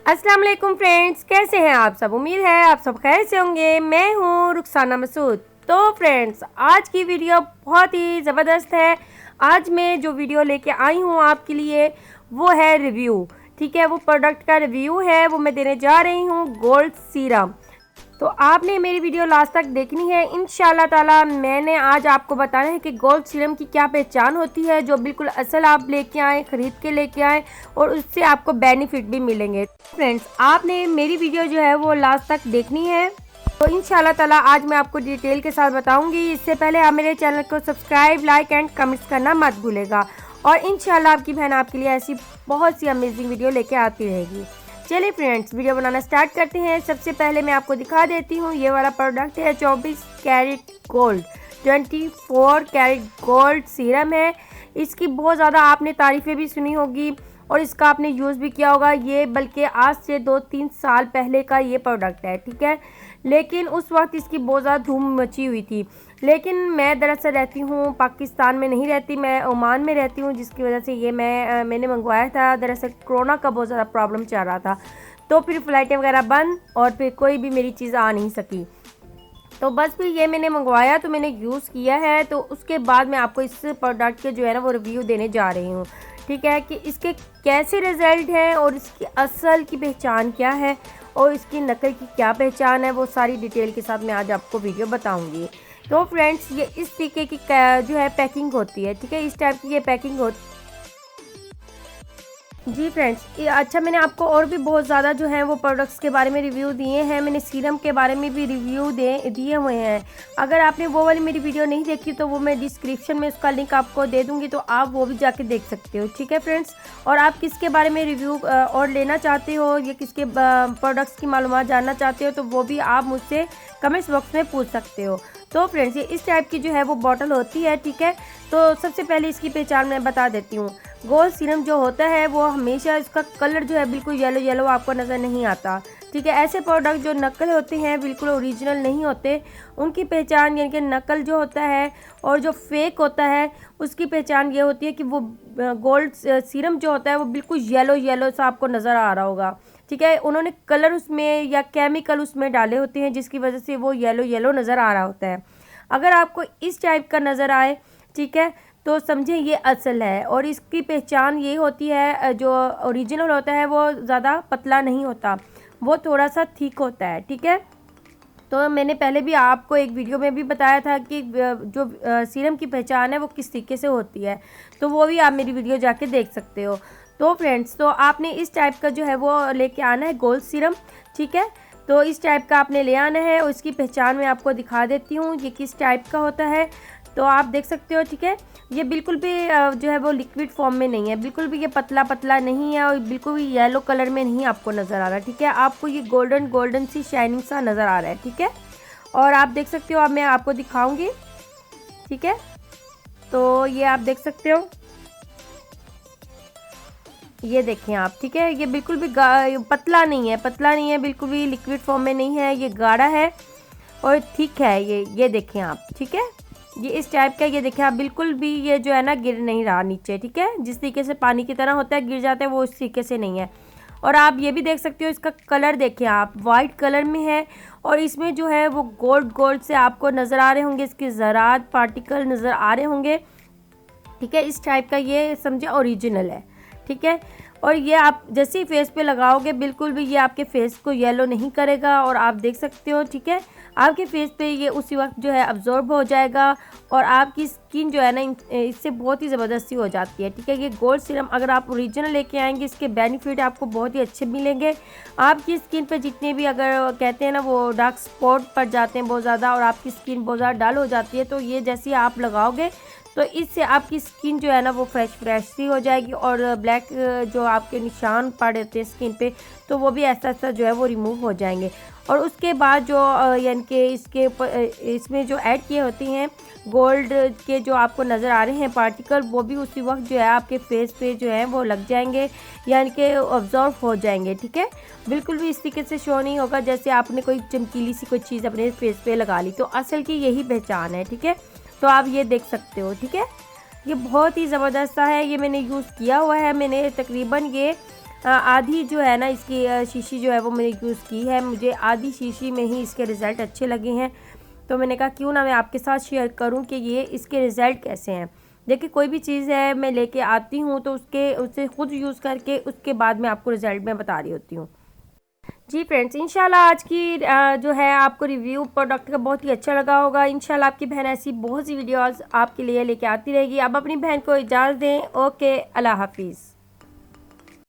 अस्सलाम वालेकुम फ्रेंड्स, कैसे हैं आप सब। उम्मीद है आप सब खैर से होंगे। मैं हूँ रुखसाना मसूद। तो फ्रेंड्स, आज की वीडियो बहुत ही ज़बरदस्त है। आज मैं जो वीडियो लेके आई हूँ आपके लिए वो है रिव्यू। ठीक है, वो प्रोडक्ट का रिव्यू है, वो मैं देने जा रही हूँ गोल्ड सीरम। तो आपने मेरी वीडियो लास्ट तक देखनी है। इंशाल्लाह ताला मैंने आज आपको बताना है कि गोल्ड सीरम की क्या पहचान होती है, जो बिल्कुल असल आप लेके आएँ, ख़रीद के लेके आएँ और उससे आपको बेनिफिट भी मिलेंगे। फ्रेंड्स, आपने मेरी वीडियो जो है वो लास्ट तक देखनी है। तो इंशाल्लाह ताला आज मैं आपको डिटेल के साथ बताऊंगी। इससे पहले आप मेरे चैनल को सब्सक्राइब, लाइक एंड कमेंट्स करना मत भूलेगा। और इंशाल्लाह आपकी बहन आपके लिए ऐसी बहुत सी अमेजिंग वीडियो लेके आती रहेगी। चलिए फ्रेंड्स, वीडियो बनाना स्टार्ट करते हैं। सबसे पहले मैं आपको दिखा देती हूँ, ये वाला प्रोडक्ट है 24 carat gold, 24 carat gold serum है। इसकी बहुत ज़्यादा आपने तारीफ़ें भी सुनी होगी और इसका आपने यूज़ भी किया होगा। ये बल्कि आज से 2-3 साल पहले का ये प्रोडक्ट है, ठीक है। लेकिन उस वक्त इसकी बहुत ज़्यादा धूम मची हुई थी। लेकिन मैं दरअसल रहती हूँ पाकिस्तान में नहीं रहती, मैं ओमान में रहती हूँ, जिसकी वजह से ये मैंने मंगवाया था। दरअसल कोरोना का बहुत ज़्यादा प्रॉब्लम चल रहा था, तो फिर फ़्लाइटें वगैरह बंद और फिर कोई भी मेरी चीज़ आ नहीं सकी। तो बस फिर ये मैंने मंगवाया, तो मैंने यूज़ किया है। तो उसके बाद मैं आपको इस प्रोडक्ट के जो है ना वो रिव्यू देने जा रही हूँ, ठीक है, कि इसके कैसे रिज़ल्ट हैं और इसकी असल की पहचान क्या है और इसकी नकल की क्या पहचान है, वो सारी डिटेल के साथ मैं आज आपको वीडियो बताऊंगी। तो फ्रेंड्स, ये इस तरीके की जो है पैकिंग होती है, ठीक है, इस टाइप की ये पैकिंग होती है। जी फ्रेंड्स, ये अच्छा, मैंने आपको और भी बहुत ज़्यादा जो है वो प्रोडक्ट्स के बारे में रिव्यू दिए हैं। मैंने सीरम के बारे में भी रिव्यू दिए हुए हैं। अगर आपने वो वाली मेरी वीडियो नहीं देखी तो वो मैं डिस्क्रिप्शन में उसका लिंक आपको दे दूंगी, तो आप वो भी जाके देख सकते हो, ठीक है फ्रेंड्स। और आप किसके बारे में रिव्यू और लेना चाहते हो या किसके प्रोडक्ट्स की मालूमात जानना चाहते हो, तो वो भी आप मुझसे कमेंट्स बॉक्स में पूछ सकते हो। तो फ्रेंड्स, ये इस टाइप की जो है वो बॉटल होती है, ठीक है। तो सबसे पहले इसकी पहचान मैं बता देती हूँ। गोल्ड सीरम जो होता है वो हमेशा इसका कलर जो है बिल्कुल येलो येलो आपको नज़र नहीं आता, ठीक है। ऐसे प्रोडक्ट जो नकल होते हैं, बिल्कुल ओरिजिनल नहीं होते, उनकी पहचान यानी कि नकल जो होता है और जो फेक होता है उसकी पहचान ये होती है कि वो गोल्ड सीरम जो होता है वो बिल्कुल येलो येलो सा आपको नज़र आ रहा होगा, ठीक है। उन्होंने कलर उसमें या केमिकल उसमें डाले होते हैं, जिसकी वजह से वो येलो येलो नज़र आ रहा होता है। अगर आपको इस टाइप का नज़र आए, ठीक है, तो समझें ये असल है। और इसकी पहचान ये होती है, जो ओरिजिनल होता है वो ज़्यादा पतला नहीं होता, वो थोड़ा सा थिक होता है, ठीक है। तो मैंने पहले भी आपको एक वीडियो में भी बताया था कि जो सीरम की पहचान है वो किस तरीके से होती है, तो वो भी आप मेरी वीडियो जाके देख सकते हो। तो फ्रेंड्स, तो आपने इस टाइप का जो है वो लेके आना है गोल्ड सीरम, ठीक है। तो इस टाइप का आपने ले आना है और इसकी पहचान मैं आपको दिखा देती हूँ ये किस टाइप का होता है। तो आप देख सकते हो, ठीक है। ये बिल्कुल भी जो है वो लिक्विड फॉर्म में नहीं है, बिल्कुल भी ये पतला पतला नहीं है और बिल्कुल भी येलो कलर में नहीं आपको नज़र आ रहा, ठीक है। आपको ये गोल्डन गोल्डन सी शाइनिंग सा नज़र आ रहा है, ठीक है। और आप देख सकते हो, अब मैं आपको दिखाऊंगी, ठीक है। तो ये आप देख सकते हो, ये देखें आप, ठीक है। ये बिल्कुल भी पतला नहीं है, पतला नहीं है, बिल्कुल भी लिक्विड फॉर्म में नहीं है, ये गाढ़ा है और ठीक है। ये देखें आप, ठीक है, ये इस टाइप का, ये देखें आप, बिल्कुल भी ये जो है ना गिर नहीं रहा नीचे, ठीक है। जिस तरीके से पानी की तरह होता है गिर जाता है, वो इस तरीके से नहीं है। और आप ये भी देख सकते हो, इसका कलर देखें आप, वाइट कलर में है और इसमें जो है वो गोल्ड गोल्ड से आपको नज़र आ रहे होंगे, इसके ज़रात पार्टिकल नज़र आ रहे होंगे, ठीक है। इस टाइप का ये समझे ओरिजिनल है, ठीक है। और ये आप जैसे ही फेस पे लगाओगे बिल्कुल भी ये आपके फेस को येलो नहीं करेगा और आप देख सकते हो, ठीक है। आपके फेस पे ये उसी वक्त जो है अब्जॉर्ब हो जाएगा और आपकी स्किन जो है ना इससे बहुत ही ज़बरदस्ती हो जाती है, ठीक है। ये गोल्ड सीरम अगर आप ओरिजिनल लेके आएंगे, इसके बेनिफिट आपको बहुत ही अच्छे मिलेंगे। आपकी स्किन पे जितने भी, अगर कहते हैं ना वो डार्क स्पॉट पड़ जाते हैं बहुत ज़्यादा और आपकी स्किन बहुत ज़्यादा डल हो जाती है, तो ये जैसे आप लगाओगे तो इससे आपकी स्किन जो है ना वो फ्रेश सी हो जाएगी और ब्लैक जो आपके निशान पड़े होते हैं स्किन पे, तो वो भी ऐसा ऐसा जो है वो रिमूव हो जाएंगे। और उसके बाद जो यानी कि इसके इसमें जो ऐड किए होते हैं गोल्ड के जो आपको नज़र आ रहे हैं पार्टिकल, वो भी उसी वक्त जो है आपके फेस पे जो है वो लग जाएंगे, यानी कि ऑब्जॉर्व हो जाएंगे, ठीक है। बिल्कुल भी इस तरीके से शो नहीं होगा जैसे आपने कोई चमकीली सी कोई चीज़ अपने फेस पे लगा ली। तो असल की यही पहचान है, ठीक है। तो आप ये देख सकते हो, ठीक है। ये बहुत ही ज़बरदस्त सा है, ये मैंने यूज़ किया हुआ है। मैंने तकरीबन ये आधी जो है ना इसकी शीशी जो है वो मैंने यूज़ की है। मुझे आधी शीशी में ही इसके रिज़ल्ट अच्छे लगे हैं, तो मैंने कहा क्यों ना मैं आपके साथ शेयर करूं कि ये इसके रिज़ल्ट कैसे हैं। देखिए कोई भी चीज़ है मैं लेके आती हूँ तो उसे खुद यूज़ करके उसके बाद मैं आपको रिज़ल्ट में बता रही होती हूँ। जी फ्रेंड्स, इंशाल्लाह आज की जो है आपको रिव्यू प्रोडक्ट का बहुत ही अच्छा लगा होगा। इंशाल्लाह आपकी बहन ऐसी बहुत सी वीडियोस आपके लिए लेके आती रहेगी। अब अपनी बहन को इजाज़त दें। ओके, अल्लाह हाफिज़।